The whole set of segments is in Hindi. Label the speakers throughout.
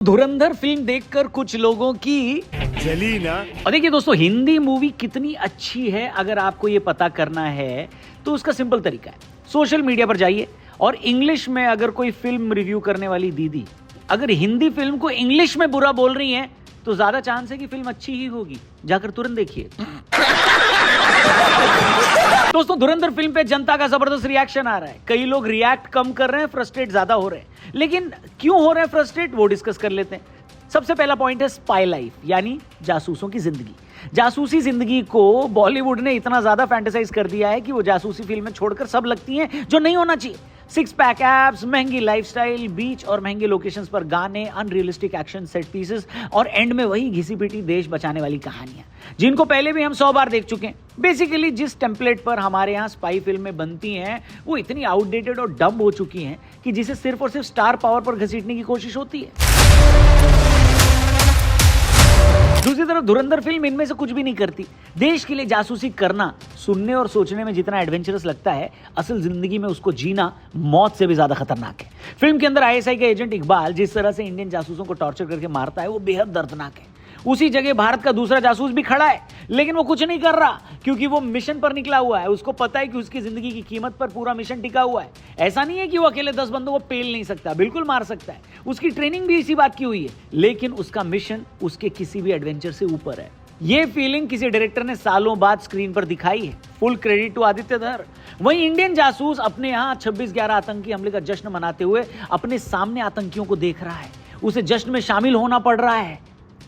Speaker 1: धुरंधर फिल्म देखकर कुछ लोगों की
Speaker 2: जली ना।
Speaker 1: और देखिए दोस्तों, हिंदी मूवी कितनी अच्छी है अगर आपको ये पता करना है तो उसका सिंपल तरीका है, सोशल मीडिया पर जाइए और इंग्लिश में अगर कोई फिल्म रिव्यू करने वाली दीदी अगर हिंदी फिल्म को इंग्लिश में बुरा बोल रही है तो ज्यादा चांस है कि फिल्म अच्छी ही होगी। जाकर तुरंत देखिए। दोस्तों, धुरंधर फिल्म पे जनता का जबरदस्त रिएक्शन आ रहा है। कई लोग रिएक्ट कम कर रहे हैं, फ्रस्ट्रेट ज्यादा हो रहे हैं। लेकिन क्यों हो रहे हैं फ्रस्ट्रेट, वो डिस्कस कर लेते हैं। सबसे पहला पॉइंट है स्पाई लाइफ, यानी जासूसों की जिंदगी। जासूसी जिंदगी को बॉलीवुड ने इतना ज्यादा फैंटेसाइज कर दिया है कि वो जासूसी फिल्में छोड़कर सब लगती हैं जो नहीं होना चाहिए। सिक्स पैक एब्स, महंगी लाइफस्टाइल, बीच और महंगे लोकेशंस पर गाने, अनरियलिस्टिक एक्शन सेट पीसेस और एंड में वही घिसी पिटी देश बचाने वाली कहानियां जिनको पहले भी हम 100 बार देख चुके हैं। बेसिकली जिस टेम्पलेट पर हमारे यहाँ स्पाई फिल्में बनती हैं वो इतनी आउटडेटेड और डम्ब हो चुकी हैं कि जिसे सिर्फ और सिर्फ स्टार पावर पर घसीटने की कोशिश होती है। दूसरी तरफ धुरंधर फिल्म इनमें से कुछ भी नहीं करती। देश के लिए जासूसी करना सुनने और सोचने में जितना एडवेंचरस लगता है, असल जिंदगी में उसको जीना मौत से भी ज्यादा खतरनाक है। फिल्म के अंदर आईएसआई के एजेंट इकबाल जिस तरह से इंडियन जासूसों को टॉर्चर करके मारता है वो बेहद दर्दनाक है। उसी जगह भारत का दूसरा जासूस भी खड़ा है लेकिन वो कुछ नहीं कर रहा क्योंकि वो मिशन पर निकला हुआ है। उसको पता है कि उसकी जिंदगी की कीमत पर पूरा मिशन टिका हुआ है। ऐसा नहीं है कि वो अकेले 10 बंदों को पेल नहीं सकता, बिल्कुल मार सकता है। उसकी ट्रेनिंग भी इसी बात की हुई है, लेकिन उसका मिशन उसके किसी भी एडवेंचर से ऊपर है। ये फीलिंग किसी डायरेक्टर ने सालों बाद स्क्रीन पर दिखाई है। फुल क्रेडिट टू आदित्य धर। वहीं इंडियन जासूस अपने यहाँ 26/11 आतंकी हमले का जश्न मनाते हुए अपने सामने आतंकियों को देख रहा है। उसे जश्न में शामिल होना पड़ रहा है।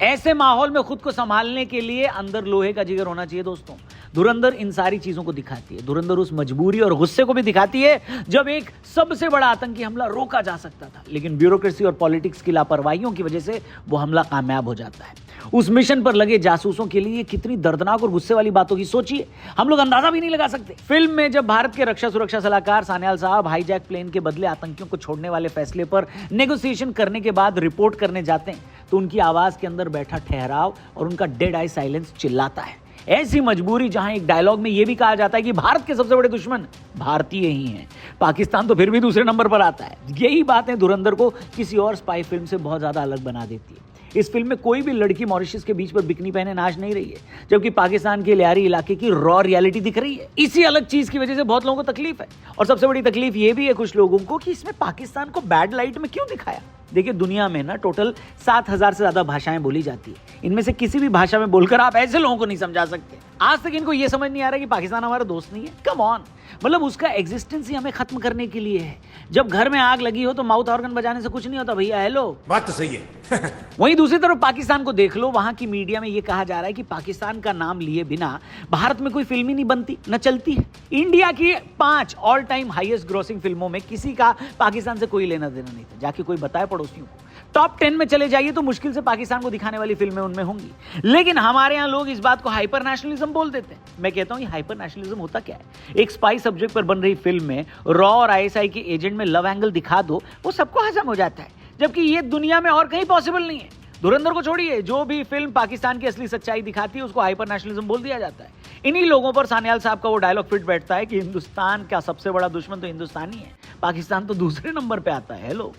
Speaker 1: ऐसे माहौल में खुद को संभालने के लिए अंदर लोहे का जिगर होना चाहिए। दोस्तों, धुरंधर इन सारी चीजों को दिखाती है। धुरंधर उस मजबूरी और गुस्से को भी दिखाती है जब एक सबसे बड़ा आतंकी हमला रोका जा सकता था, लेकिन ब्यूरोक्रेसी और पॉलिटिक्स की लापरवाहियों की वजह से वो हमला कामयाब हो जाता है। उस मिशन पर लगे जासूसों के लिए कितनी दर्दनाक और गुस्से वाली बातों की सोचिए, हम लोग अंदाजा भी नहीं लगा सकते। फिल्म में जब भारत के रक्षा सुरक्षा सलाहकार सान्याल साहब हाईजैक प्लेन के बदले आतंकियों को छोड़ने वाले फैसले पर नेगोशिएशन करने के बाद रिपोर्ट करने जाते हैं तो उनकी आवाज के अंदर बैठा ठहराव और उनका डेड आई साइलेंस चिल्लाता है। ऐसी मजबूरी जहां एक डायलॉग में यह भी कहा जाता है कि भारत के सबसे बड़े दुश्मन भारतीय ही हैं, पाकिस्तान तो फिर भी दूसरे नंबर पर आता है। यही बातें धुरंधर को किसी और स्पाई फिल्म से बहुत ज्यादा अलग बना देती है। इस फिल्म में कोई भी लड़की मॉरिशस के बीच पर बिकनी पहने नाच नहीं रही है, जबकि पाकिस्तान के लियारी इलाके की रॉ रियलिटी दिख रही है। इसी अलग चीज की वजह से बहुत लोगों को तकलीफ है। और सबसे बड़ी तकलीफ ये भी है कुछ लोगों को कि इसमें पाकिस्तान को बैड लाइट में क्यों दिखाया। देखिए, दुनिया में ना टोटल 7,000 से ज्यादा भाषाएं बोली जाती है। इनमें से किसी भी भाषा में बोलकर आप ऐसे लोगों को नहीं समझा सकते। आज तक इनको यह समझ नहीं आ रहा कि पाकिस्तान हमारा दोस्त नहीं है। कम ऑन, मतलब उसका एग्जिस्टेंस ही हमें खत्म करने के लिए है। जब घर में आग लगी हो तो माउथ ऑर्गन बजाने से कुछ नहीं होता भैया, हेलो।
Speaker 2: बात तो सही है।
Speaker 1: वहीं दूसरी तरफ पाकिस्तान को देख लो, वहां की मीडिया में यह कहा जा रहा है कि पाकिस्तान का नाम लिए बिना भारत में कोई फिल्म ही नहीं बनती, न चलती है। इंडिया की 5 ऑल टाइम हाईएस्ट ग्रॉसिंग फिल्मों में किसी का पाकिस्तान से कोई लेना देना नहीं था। जाके कोई बताए पड़ोसियों को। टॉप 10 में चले जाइए तो मुश्किल से पाकिस्तान को दिखाने वाली फिल्में उनमें होंगी। लेकिन हमारे यहां लोग इस बात को हाइपर नेशनलिज्म बोल देते हैं। मैं कहता हूं ये हाइपर नेशनलिज्म होता क्या है। एक स्पाई सब्जेक्ट पर बन रही फिल्म में रॉ और आईएसआई के एजेंट में लव एंगल दिखा दो, वो सबको हजम हो जाता है, जबकि ये दुनिया में और कहीं पॉसिबल नहीं है। धुरंधर को छोड़िए, जो भी फिल्म पाकिस्तान की असली सच्चाई दिखाती है उसको हाइपर नेशनलिज्म बोल दिया जाता है। इन्हीं लोगों पर सान्याल साहब का वो डायलॉग फिट बैठता है कि हिंदुस्तान का सबसे बड़ा दुश्मन तो हिंदुस्तानी है, पाकिस्तान तो दूसरे नंबर पे आता है। हेलो।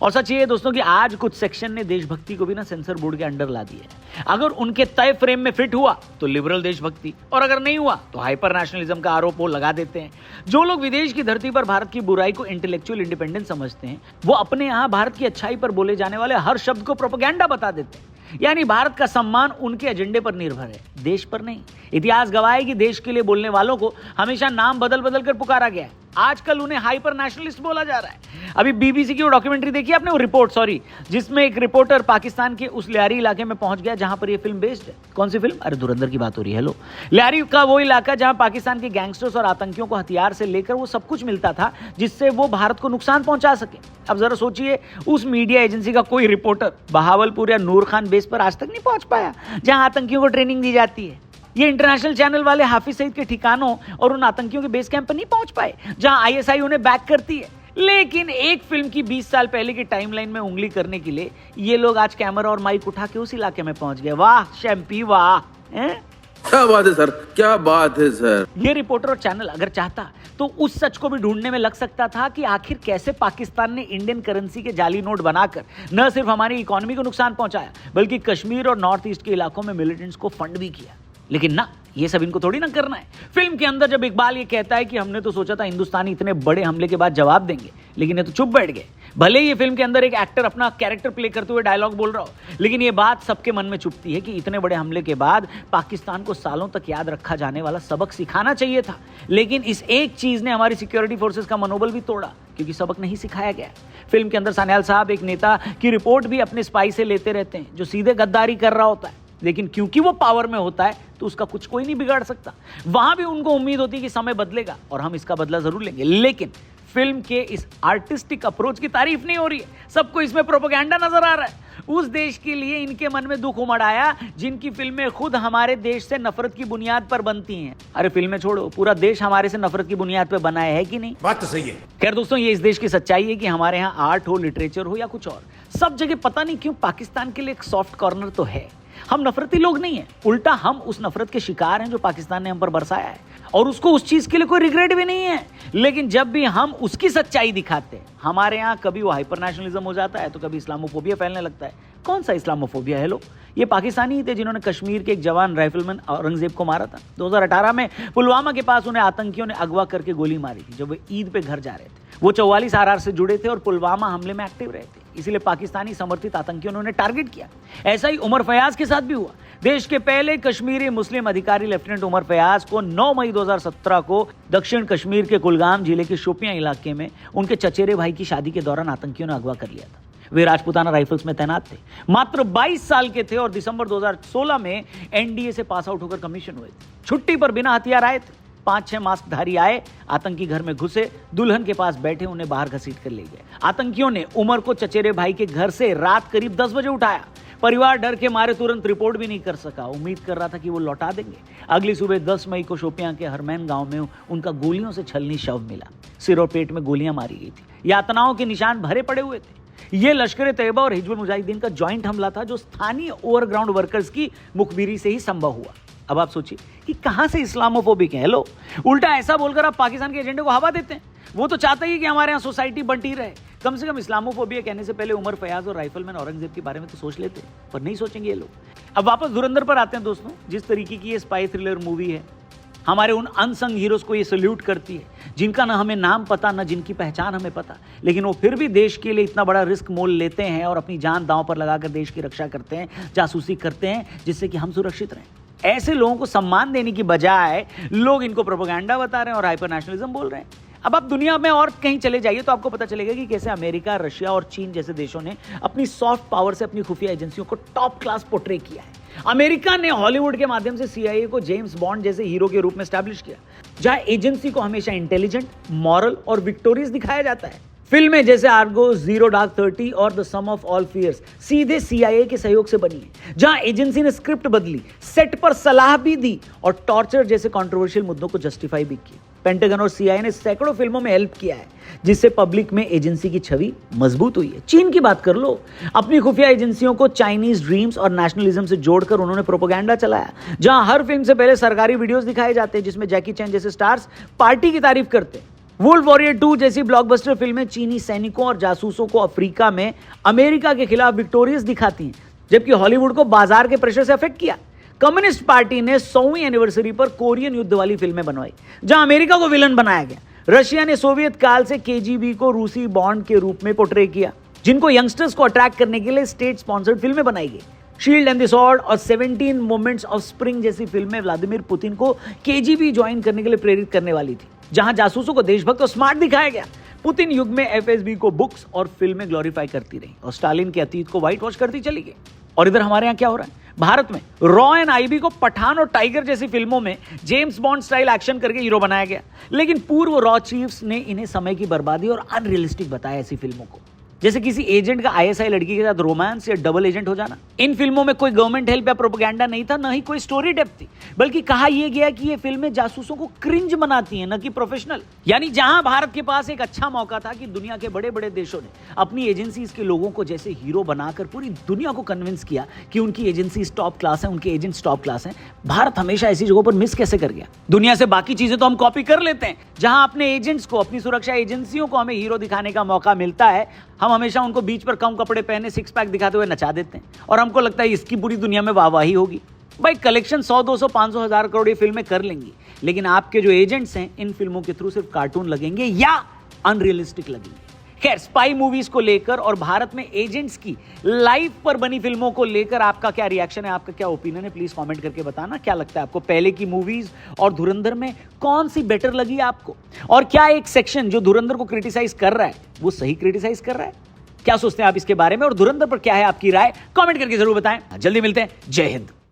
Speaker 1: और सच ये है दोस्तों कि आज कुछ सेक्शन ने देशभक्ति को भी ना सेंसर बोर्ड के अंडर ला दिया है। अगर उनके तय फ्रेम में फिट हुआ तो लिबरल देशभक्ति, और अगर नहीं हुआ तो हाइपर नेशनलिज्म का आरोप वो लगा देते हैं। जो लोग विदेश की धरती पर भारत की बुराई को इंटेलेक्चुअल इंडिपेंडेंस समझते हैं, वो अपने यहाँ भारत की अच्छाई पर बोले जाने वाले हर शब्द को प्रोपेगेंडा बता देते हैं। यानी भारत का सम्मान उनके एजेंडे पर निर्भर है, देश पर नहीं। इतिहास गवाह है कि देश के लिए बोलने वालों को हमेशा नाम बदल बदल कर पुकारा गया है। आजकल उन्हें हाइपर नेशनलिस्ट बोला जा रहा है। अभी बीबीसी की वो डॉक्यूमेंट्री देखी आपने, वो रिपोर्ट जिसमें एक रिपोर्टर पाकिस्तान के उस लियारी इलाके में पहुंच गया जहां पर ये फिल्म बेस्ड है। कौन सी फिल्म? अरे धुरंधर की बात हो रही है। हेलो। लियारी का वो इलाका जहां पाकिस्तान के गैंगस्टर्स और आतंकियों को हथियार से लेकर वो सब कुछ मिलता था जिससे वो भारत को नुकसान पहुंचा सके। अब जरा सोचिए, उस मीडिया एजेंसी का कोई रिपोर्टर बहावलपुर या नूर खान बेस पर आज तक नहीं पहुंच पाया जहां आतंकियों को ट्रेनिंग दी जाती है। ये इंटरनेशनल चैनल वाले हाफिज सईद के ठिकानों और उन आतंकियों के बेस कैंप पर नहीं पहुंच पाए जहां आईएसआई उन्हें बैक करती है। लेकिन एक फिल्म की 20 साल पहले की टाइमलाइन में उंगली करने के लिए ये लोग आज कैमरा और माइक उठा के उस इलाके में पहुंच गए। वाह शैम्पी वाह।
Speaker 3: क्या बात है सर, क्या बात है सर।
Speaker 1: ये रिपोर्टर और चैनल अगर चाहता तो उस सच को भी ढूंढने में लग सकता था कि आखिर कैसे पाकिस्तान ने इंडियन करेंसी के जाली नोट बनाकर न सिर्फ हमारी इकोनॉमी को नुकसान पहुंचाया बल्कि कश्मीर और नॉर्थ ईस्ट के इलाकों में मिलिटेंट्स को फंड भी किया। लेकिन ना, ये सब इनको थोड़ी ना करना है। फिल्म के अंदर जब इकबाल ये कहता है कि हमने तो सोचा था हिंदुस्तानी इतने बड़े हमले के बाद जवाब देंगे, लेकिन ये तो चुप बैठ गए। भले ही ये फिल्म के अंदर एक एक्टर अपना कैरेक्टर प्ले करते हुए डायलॉग बोल रहा हो, लेकिन ये बात सबके मन में चुभती है कि इतने बड़े हमले के बाद पाकिस्तान को सालों तक याद रखा जाने वाला सबक सिखाना चाहिए था, लेकिन इस एक चीज ने हमारी सिक्योरिटी फोर्सेस का मनोबल भी तोड़ा क्योंकि सबक नहीं सिखाया गया। फिल्म के अंदर सान्याल साहब एक नेता की रिपोर्ट भी अपने स्पाई से लेते रहते हैं जो सीधे गद्दारी कर रहा होता है, लेकिन क्योंकि वो पावर में होता है तो उसका कुछ कोई नहीं बिगाड़ सकता। वहां भी उनको उम्मीद होती है कि समय बदलेगा और हम इसका बदला जरूर लेंगे, लेकिन फिल्म के इस आर्टिस्टिक अप्रोच की तारीफ नहीं हो रही है। सबको इसमें प्रोपेगेंडा नजर आ रहा है। उस देश के लिए इनके मन में दुख उमड़ आया जिनकी फिल्में खुद हमारे देश से नफरत की बुनियाद पर बनती हैं। अरे फिल्में छोड़ो, पूरा देश हमारे से नफरत की बुनियाद पर बना है कि नहीं?
Speaker 2: बात तो सही है।
Speaker 1: खैर दोस्तों, ये इस देश की सच्चाई है कि हमारे यहाँ आर्ट हो, लिटरेचर हो या कुछ और, सब जगह पता नहीं क्यों पाकिस्तान के लिए एक सॉफ्ट कॉर्नर तो है। हम नफरती लोग नहीं हैं, उल्टा हम उस नफरत के शिकार हैं जो पाकिस्तान ने हम पर बरसाया है और उसको उस चीज के लिए कोई रिग्रेट भी नहीं है। लेकिन जब भी हम उसकी सच्चाई दिखाते हैं, हमारे यहाँ कभी वो हाइपर नेशनलिज्म हो जाता है तो कभी इस्लामोफोबिया फैलने लगता है। कौन सा इस्लामोफोबिया है? लो, ये पाकिस्तानी ही थे जिन्होंने कश्मीर के एक जवान राइफलमैन औरंगजेब को मारा था। 2018 में पुलवामा के पास उन्हें आतंकियों ने अगवा करके गोली मारी थी जब वे ईद पे घर जा रहे थे। वो 44 आरआर से जुड़े थे और पुलवामा हमले में एक्टिव रहे थे, इसीलिए पाकिस्तानी समर्थित आतंकियों ने उन्हें टारगेट किया। ऐसा ही उमर फयाज के साथ भी हुआ। देश के पहले कश्मीरी मुस्लिम अधिकारी लेफ्टिनेंट उमर फयाज को 9 मई 2017 को दक्षिण कश्मीर के कुलगाम जिले के शोपियां इलाके में उनके चचेरे भाई की शादी के दौरान आतंकियों ने अगवा कर लिया था। वे राजपूताना राइफल्स में तैनात थे, मात्र 22 साल के थे और दिसंबर 2016 में एनडीए से पास आउट होकर कमीशन हुए थे। छुट्टी पर बिना हथियार आए थे। 5-6 मास्कधारी आए, आतंकी घर में घुसे, दुल्हन के पास बैठे उन्हें बाहर घसीट कर ले गए। आतंकियों ने उमर को चचेरे भाई के घर से रात करीब 10 बजे उठाया। परिवार डर के मारे तुरंत रिपोर्ट भी नहीं कर सका, उम्मीद कर रहा था कि वो लौटा देंगे। अगली सुबह 10 मई को शोपियां के हरमैन गांव में उनका गोलियों से छलनी शव मिला। सिर और पेट में गोलियां मारी गई थी। यातनाओं के निशान भरे पड़े हुए थे। ये लश्कर तैयबा और हिजबुल मुजाहिदीन का जॉइंट हमला था जो स्थानीय ओवरग्राउंड वर्कर्स की मुखबिरी से ही संभव हुआ। अब आप सोचिए कि कहां से इस्लामोफोबिक है लोग। उल्टा ऐसा बोलकर आप पाकिस्तान के एजेंडे को हवा देते हैं। वो तो चाहता ही कि हमारे यहाँ सोसाइटी बंटी रहे। कम से कम इस्लामोफोबिया कहने से पहले उमर फयाज और राइफलमैन औरंगजेब के बारे में तो सोच लेते, पर नहीं सोचेंगे ये लोग। अब वापस धुरंधर पर आते हैं दोस्तों। जिस तरीके की ये स्पाई थ्रिलर मूवी है, हमारे उन अनसंग हीरोज को ये सल्यूट करती है जिनका ना हमें नाम पता ना जिनकी पहचान हमें पता, लेकिन वो फिर भी देश के लिए इतना बड़ा रिस्क मोल लेते हैं और अपनी जान दांव पर लगाकर देश की रक्षा करते हैं, जासूसी करते हैं, जिससे कि हम सुरक्षित रहें। ऐसे लोगों को सम्मान देने की बजाय लोग इनको प्रोपेगेंडा बता रहे हैं और हाइपर नेशनलिज्म बोल रहे हैं। अब आप दुनिया में और कहीं चले जाइए तो आपको पता चलेगा कि कैसे अमेरिका, रशिया और चीन जैसे देशों ने अपनी सॉफ्ट पावर से अपनी खुफिया एजेंसियों को टॉप क्लास पोर्ट्रे किया है। अमेरिका ने हॉलीवुड के माध्यम से CIA को जेम्स बॉन्ड जैसे हीरो के रूप में स्टैब्लिश किया, जहां एजेंसी को हमेशा इंटेलिजेंट, मॉरल और विक्टोरियस दिखाया जाता है। फिल्में जैसे आर्गो, जीरो डार्क 30 और the sum of all fears सीधे CIA के सहयोग से बनी है, जहां एजेंसी ने स्क्रिप्ट बदली, सेट पर सलाह भी दी और टॉर्चर जैसे कंट्रोवर्शियल मुद्दों को जस्टिफाई भी किया। पेंटागन और CIA ने सैकड़ों फिल्मों में हेल्प किया है, जिससे पब्लिक में एजेंसी की छवि मजबूत हुई है। चीन की बात कर लो, अपनी खुफिया एजेंसियों को चाइनीज ड्रीम्स और नेशनलिज्म से जोड़कर उन्होंने प्रोपेगेंडा चलाया, जहां हर फिल्म से पहले सरकारी वीडियोस दिखाए जाते हैं जिसमें जैकी चैन जैसे स्टार्स पार्टी की तारीफ करते हैं। वुल्फ वॉरियर 2 जैसी ब्लॉकबस्टर फिल्में चीनी सैनिकों और जासूसों को अफ्रीका में अमेरिका के खिलाफ विक्टोरियस दिखाती हैं, जबकि हॉलीवुड को बाजार के प्रेशर से अफेक्ट किया। कम्युनिस्ट पार्टी ने 100वीं एनिवर्सरी पर कोरियन युद्ध वाली फिल्में बनवाई, जहां अमेरिका को विलन बनाया गया। रशिया ने सोवियत काल से KGB को रूसी बॉन्ड के रूप में पोर्ट्रे किया, जिनको यंगस्टर्स को अट्रैक्ट करने के लिए स्टेट स्पॉन्सर्ड फिल्में बनाई गई। शील्ड एंड द सॉर्ड और 17 मोमेंट्स ऑफ स्प्रिंग जैसी फिल्में व्लादिमीर पुतिन को KGB ज्वाइन करने के लिए प्रेरित करने वाली थी, जहां जासूसों को देशभक्त और स्मार्ट दिखाया गया। पुतिन युग में FSB को बुक्स और फिल्में ग्लोरीफाई करती रही और स्टालिन के अतीत को व्हाइट वॉश करती चली गई। और इधर हमारे यहाँ क्या हो रहा है? भारत में रॉ एंड IB को पठान और टाइगर जैसी फिल्मों में जेम्स बॉन्ड स्टाइल एक्शन करके हीरो बनाया गया, लेकिन पूर्व रॉ चीफ्स ने इन्हें समय की बर्बादी और अनरियलिस्टिक बताया ऐसी फिल्मों को। जैसे किसी एजेंट का आईएसआई लड़की के साथ रोमांस या डबल एजेंट हो जाना। इन फिल्मों में कोई गवर्नमेंट हेल्प या प्रोपेगेंडा नहीं था, न ही कोई स्टोरी डेप्थ थी, बल्कि कहा यह गया कि ये फिल्में जासूसों को क्रिंज बनाती हैं, न कि प्रोफेशनल। यानी जहां भारत के पास एक अच्छा मौका था कि दुनिया के बड़े बड़े देशों ने अपनी एजेंसीज के लोगों को जैसे हीरो बनाकर पूरी दुनिया को कन्विंस किया कि उनकी एजेंसी टॉप क्लास है, उनके एजेंट्स टॉप क्लास हैं, भारत हमेशा ऐसी जगहों पर मिस कैसे कर गया? दुनिया से बाकी चीजें तो हम कॉपी कर लेते हैं, जहां अपने एजेंट्स को, अपनी सुरक्षा एजेंसियों को हमें हीरो दिखाने का मौका मिलता है, हम हमेशा उनको बीच पर कम कपड़े पहने सिक्स पैक दिखाते हुए नचा देते हैं और हमको लगता है इसकी पूरी दुनिया में वाहवाही होगी। भाई कलेक्शन 100, 200, 500, 1000 करोड़ ये फिल्में कर लेंगी, लेकिन आपके जो एजेंट्स हैं इन फिल्मों के थ्रू सिर्फ कार्टून लगेंगे या अनरियलिस्टिक लगेंगे। खैर, स्पाई मूवीज को लेकर और भारत में एजेंट्स की लाइफ पर बनी फिल्मों को लेकर आपका क्या रिएक्शन है, आपका क्या ओपिनियन है, प्लीज कमेंट करके बताना। क्या लगता है आपको पहले की मूवीज और धुरंधर में कौन सी बेटर लगी आपको? और क्या एक सेक्शन जो धुरंधर को क्रिटिसाइज कर रहा है वो सही क्रिटिसाइज कर रहा है? क्या सोचते हैं आप इसके बारे में और धुरंधर पर क्या है आपकी राय? कमेंट करके जरूर बताएं। जल्दी मिलते हैं। जय हिंद।